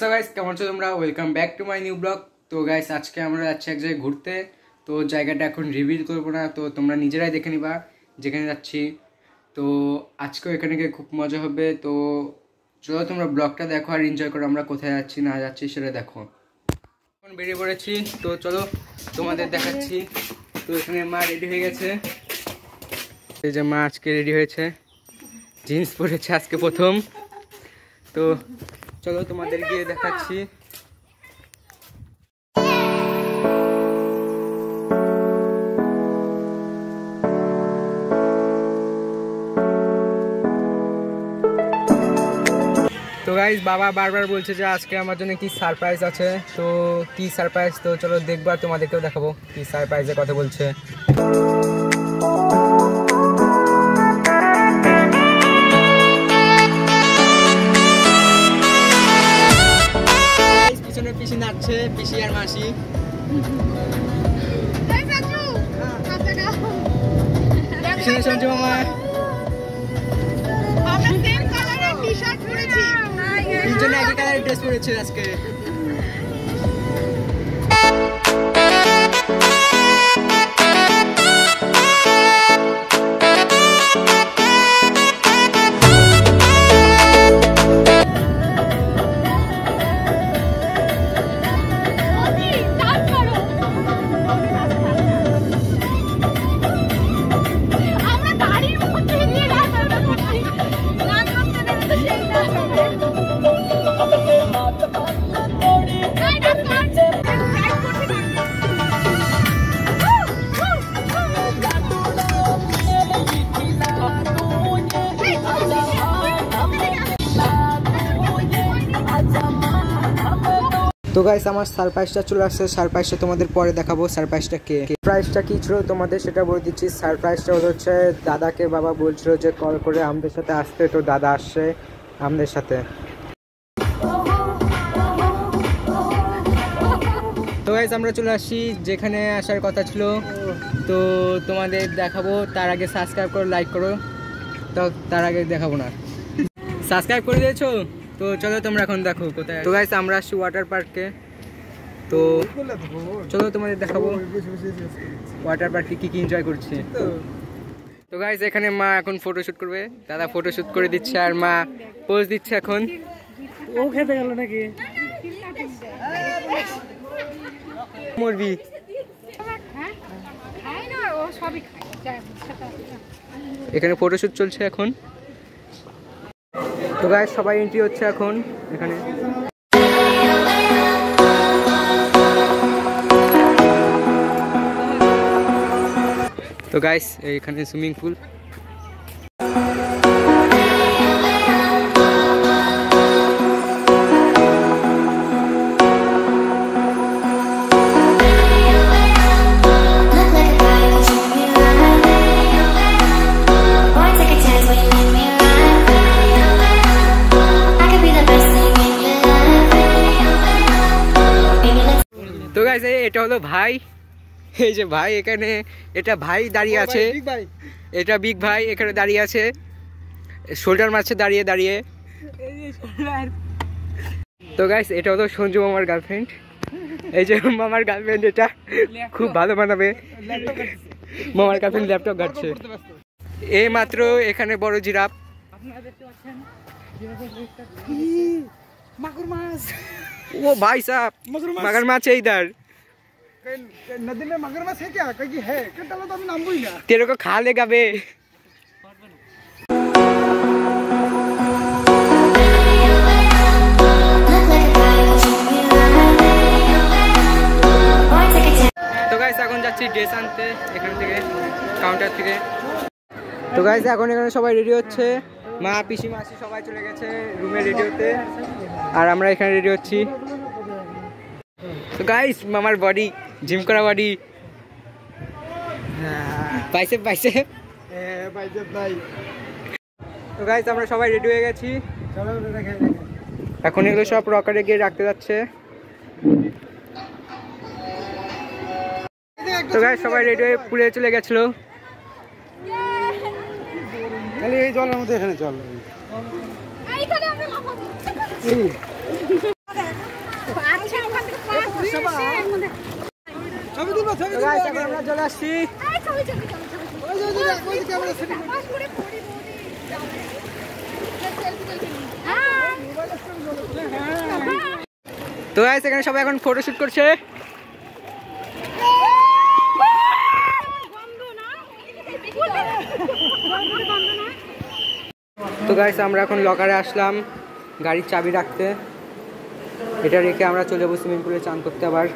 So guys কেমন আছো তোমরা? Welcome back to my new blog. তো গাইস আজকে আমরা যাচ্ছি এক জায়গায় ঘুরতে। তো জায়গাটা এখন রিভিল করবো না, তো তোমরা নিজেরাই দেখে নিবা যেখানে যাচ্ছি। তো আজকেও এখানে গিয়ে খুব মজা হবে। তো চলো তোমরা ব্লগটা দেখো আর এনজয় করো, আমরা কোথায় যাচ্ছি না যাচ্ছি সেটা দেখো। এখন বেরিয়ে পড়েছি, তো চলো তোমাদের দেখাচ্ছি। তো এখানে মা রেডি হয়ে গেছে, এই যে মা আজকে রেডি হয়েছে, জিন্স পরেছে আজকে প্রথম। তো চলো তোমাদের গিয়ে দেখাচ্ছি। তো গাইস বাবা বারবার বলছে যে আজকে আমার জন্য কি সারপ্রাইজ আছে। তো কি সারপ্রাইজ, তো চলো দেখবো আর তোমাদেরকেও দেখাবো কি সারপ্রাইজের কথা বলছে। পিছনে পিসি নাচছে, পিসি আর মাসি। পিছনে সঞ্জু মামা। তিনজনে একই কালারের ড্রেস পরেছে আজকে। তো গাইস আমার সারপ্রাইজটা চলে আসছে, সারপ্রাইজটা তোমাদের পরে দেখাবো। সারপ্রাইজটা কে, সারপ্রাইজটা কি ছিল তোমাদের সেটা বলে দিচ্ছি। সারপ্রাইজটা হচ্ছে দাদাকে বাবা বলছিল যে কল করে আমাদের সাথে আসতে, তো দাদা আসছে আমাদের সাথে। তো গাইস আমরা চলে আসছি যেখানে আসার কথা ছিল, তো তোমাদের দেখাবো। তার আগে সাবস্ক্রাইব করো, লাইক করো। তো তার আগে দেখাবো না, সাবস্ক্রাইব করে দিয়েছো? তো চলো তোমরা এখন দেখো কোথায়। তো গাইস আমরা আসছি ওয়াটার পার্কে, তো চলো তোমাদের দেখাবো ওয়াটার পার্কে কি কি এনজয় করছি। তো গাইস এখানে মা এখন ফটোশুট করবে, দাদা ফটোশুট করে দিচ্ছে আর মা পোজ দিচ্ছে এখন। ও খেতে গেল নাকি মুরগি? এখানে ফটোশুট চলছে এখন। তো গাইস সবাই এন্ট্রি হচ্ছে এখন এখানে। তো গাইস এখানে সুইমিং পুল। তো গাইস এটা হলো ভাই, এই যে ভাই এখানে, এটা ভাই দাঁড়িয়ে আছে, এটা বিগ ভাই এখানে দাঁড়িয়ে আছে, শোল্ডার মারছে দাঁড়িয়ে দাঁড়িয়ে। তো গাইস এটা হলো সঞ্জু মামার গার্লফ্রেন্ড, এই যে মামার গার্লফ্রেন্ড, এটা খুব ভালো বানাবে। মামার গার্লফ্রেন্ড ল্যাপটপ ঘাটছে। এই মাত্র এখানে বড় জিরাফ। ओ भाई साहब मगरमच्छ है इधर। नदी में मगरमच्छ है क्या? कहीं है क्या? डालो तो अभी नाम बोल ना, तेरे को खा लेगा बे। তো গাইস এখন যাচ্ছি ড্রেস আনতে এখান থেকে, কাউন্টার থেকে। তো গাইস এখন এখানে সবাই রেডি হচ্ছে, মা পিসি মাসি সবাই চলে গেছে রুমে রেডি হতে, আর আমরা এখানে রেডি হচ্ছি। তো গাইস মামার বডি, জিম করা বডি, বাইসেপ বাইসেপ বাইজেপ নাই। তো গাইস আমরা সবাই রেডি হয়ে গেছি, এখন এগুলো সব রকারে গিয়ে রাখতে যাচ্ছে। তো গাইস সবাই রেডি হয়ে পুলে চলে গেছিল। তাহলে এই জলের মধ্যে এখানে চল। তো গাইস এখন আমরা চলে আসছি। তো গাইস এখানে সবাই এখন ফটোশুট করছে। তো গাইস আমরা এখন লকারে আসলাম গাড়ির চাবি রাখতে। এটা রেখে আমরা চলে যাবো সুইমিং পুলে চান করতে আবার।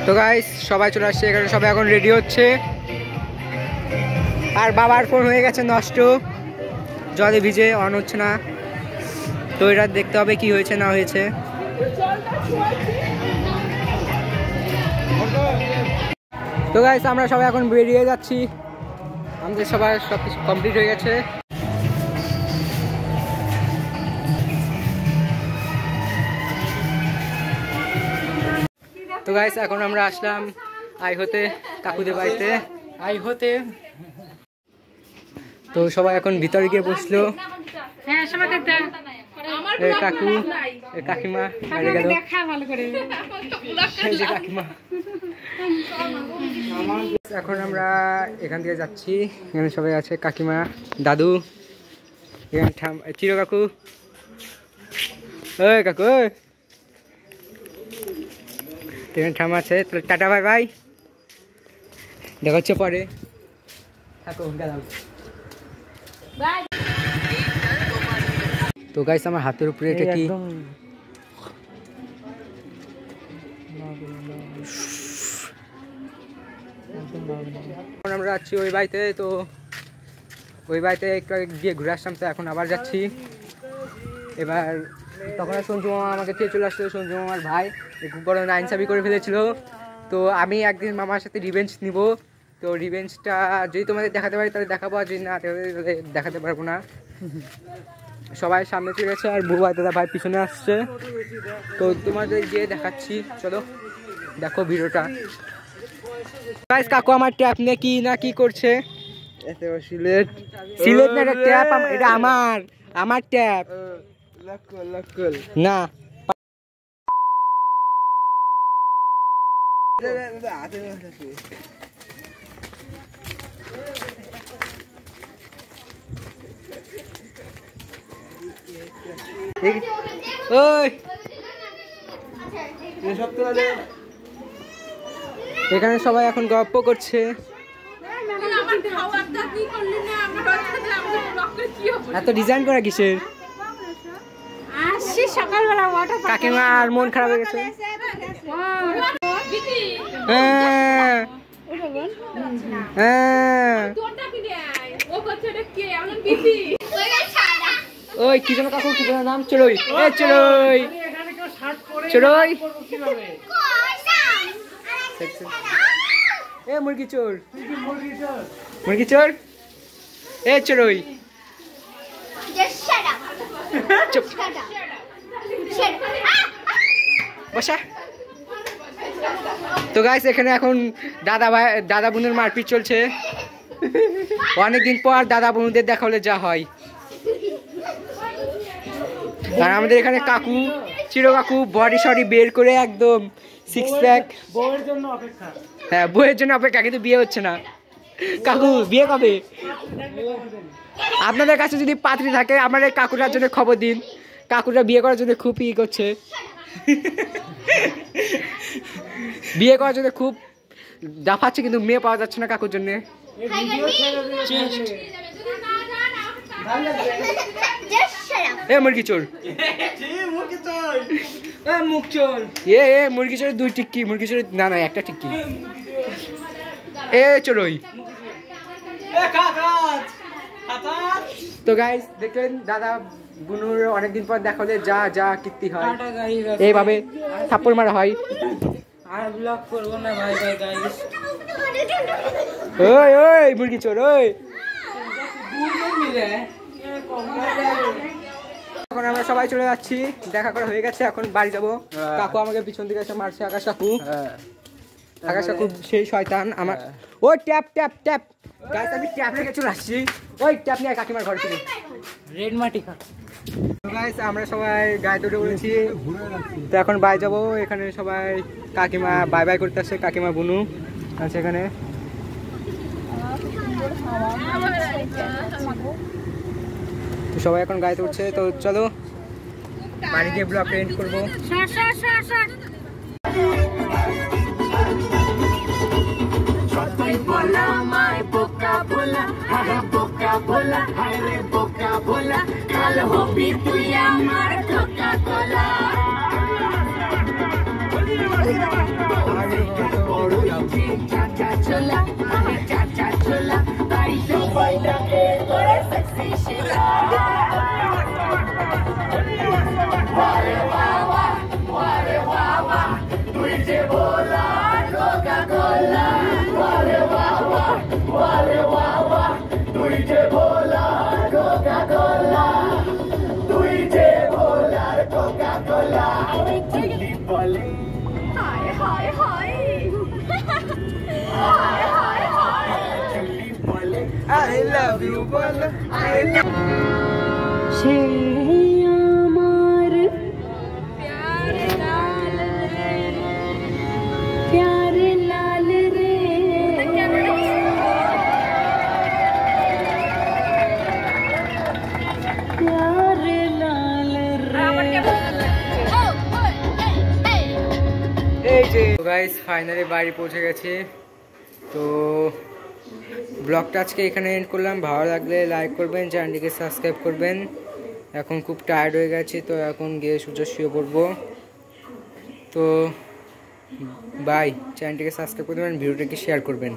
তো গাইস সবাই চলে আসছে এখানে, সবাই এখন রেডি হচ্ছে। আর বাবার ফোন হয়ে গেছে নষ্ট, জলে ভিজে অন হচ্ছে না। তো এটা দেখতে হবে কি হয়েছে না হয়েছে। তো গাইস আমরা সবাই এখন বেরিয়ে যাচ্ছি, আমাদের সবাই সব কিছু কমপ্লিট হয়ে গেছে। তো গাইস এখন আমরা আসলাম আইহোতে, কাকুদের বাড়িতে আইহোতে। তো সবাই এখন ভিতরে গিয়ে বসলো। কাকু কাকিমা বাইরে গেল, কাকিমা। এখন আমরা এখান থেকে যাচ্ছি, এখানে সবাই আছে, কাকিমা, দাদু, এখানে চির কাকু, ওই কাকু, এখানে ঠাম আছে। টাটা বাই বাই, দেখা হচ্ছে পরে। থাকো গেলাম। তো গাইস আমার হাতের উপরে এটা কি? আমরা যাচ্ছি ওই বাড়িতে, তো ওই বাড়িতে একটু গিয়ে ঘুরে আসলাম, তো এখন আবার যাচ্ছি। এবার তখন সঞ্জু মামা আমাকে চেয়ে চলে আসলো। সঞ্জু মামার ভাই খুব বড় নাইনসাবি করে ফেলেছিল। তো আমি একদিন মামার সাথে রিভেঞ্জ নিব। তো রিভেঞ্জটা যদি তোমাদের দেখাতে পারি তাহলে দেখাবো, আর যদি না দেখাতে পারবো না। সবাই সামনে চলে গেছে আর বুবাই দাদা ভাই পিছনে আসছে। তো তোমাদের গিয়ে দেখাচ্ছি, চলো দেখো ভিডিওটা। গাইস কাকু আমার ট্যাপ নিয়ে কি না কি করছে। সিলেট সিলেট না, এটা ট্যাপ, এটা আমার ট্যাপ না। এখানে সবাই এখন গল্প করছে। এত ডিজাইন করা কিসের? সকালবেলা কাকিমা আর মন খারাপ হয়ে গেছে। ওই কি যেন কাকু, কি যেন নাম? চড়ই, চড়ই চড়ই, এ মুরগি চোর, মুরগি চোর, এ চড়ই। বসা। তো গাইস এখানে এখন দাদা বোনের মারপিট চলছে। অনেকদিন পর দাদা বোনদের দেখা হলে যা হয়। আর আমাদের এখানে কাকু, চির কাকু বডি শডি বের করে একদম সিক্স প্যাক। বউয়ের জন্য অপেক্ষা। হ্যাঁ বউয়ের জন্য অপেক্ষা, কিন্তু বিয়ে হচ্ছে না। কাকু বিয়ে কবে? আপনাদের কাছে যদি পাত্রী থাকে আমাদের কাকুরার জন্য খবর দিন। কাকুরা বিয়ে করার জন্য খুব ই করছে, বিয়ে করার জন্য খুব দাফাচ্ছে, কিন্তু মেয়ে পাওয়া যাচ্ছে না কাকুর জন্য। এ মুরগি চোর, মুখ চোর, এ মুরগি চোরের দুই টিক্কি, মুরগি চোরের না একটা টিক্কি। এ চড়ই। তো গাইস দেখলেন দাদা বুনুর অনেকদিন পর দেখা হলে যা যা কীর্তি হয়, এইভাবে থাপ্পড় মারা হয়। আর ব্লগ করবো না ভাই ভাই গাইস। ওই ওই মুরগি চোর, ওই এখন আমরা সবাই চলে যাচ্ছি, দেখা করা হয়ে গেছে, এখন বাড়ি যাবো। কাকু আমাকে পিছন দিকে এসে মারছে, আকাশ কাকু। আকাশ কাকু সেই শয়তান আমার। ওই ট্যাপ ট্যাপ ট্যাপ গাইস, আমি ট্যাপ রেখে চলে আসছি। ওই ট্যাপ নিয়ে কাকিমার ঘর থেকে রেড মাটি খা। গাইস আমরা সবাই গাড়িতে উঠে বলেছি, তো এখন বাই যাবো। এখানে সবাই কাকিমা বাই বাই করতে আসছে, কাকিমা বুনু আছে এখানে। তো সবাই এখন গাড়িতে উঠছে, তো চলো বাড়ি গিয়ে ব্লগটা এন্ড করবো। बोला माय बोका बोला अरे बोका बोला अरे बोका बोला कल हो भी तू या मार कोका कोला। চাচা চোলা আরে চাচা চোলা বাড়ি সবাইটাকে করে সেক্সি শিলা ওয়ারে বাবা ওয়ারে বাবা তুই যে ভোলা কোকা কোলা ওয়ারে বাবা তুই যে ভোলা কোকা কোলা তুই যে ভোলার কোকা কোলা চুলি বলে হায় হায় হায় হায় হায় হায় চুলি বলে I love you बोलो I love সে আমার প্যারে লাল রে প্যারে লাল রে প্যারে লাল রে এই যে গাইস ফাইনালি বাড়ি পৌঁছে গেছি। তো ব্লগটা আজকে এখানে এন্ড করলাম। ভালো লাগলে লাইক করবেন, চ্যানেলটিকে সাবস্ক্রাইব করবেন। এখন খুব টায়ার্ড হয়ে গেছি, তো এখন গিয়ে সোজা শুয়ে পড়বো। তো বাই, চ্যানেলটিকে সাবস্ক্রাইব করে দেবেন, ভিডিওটাকে শেয়ার করবেন।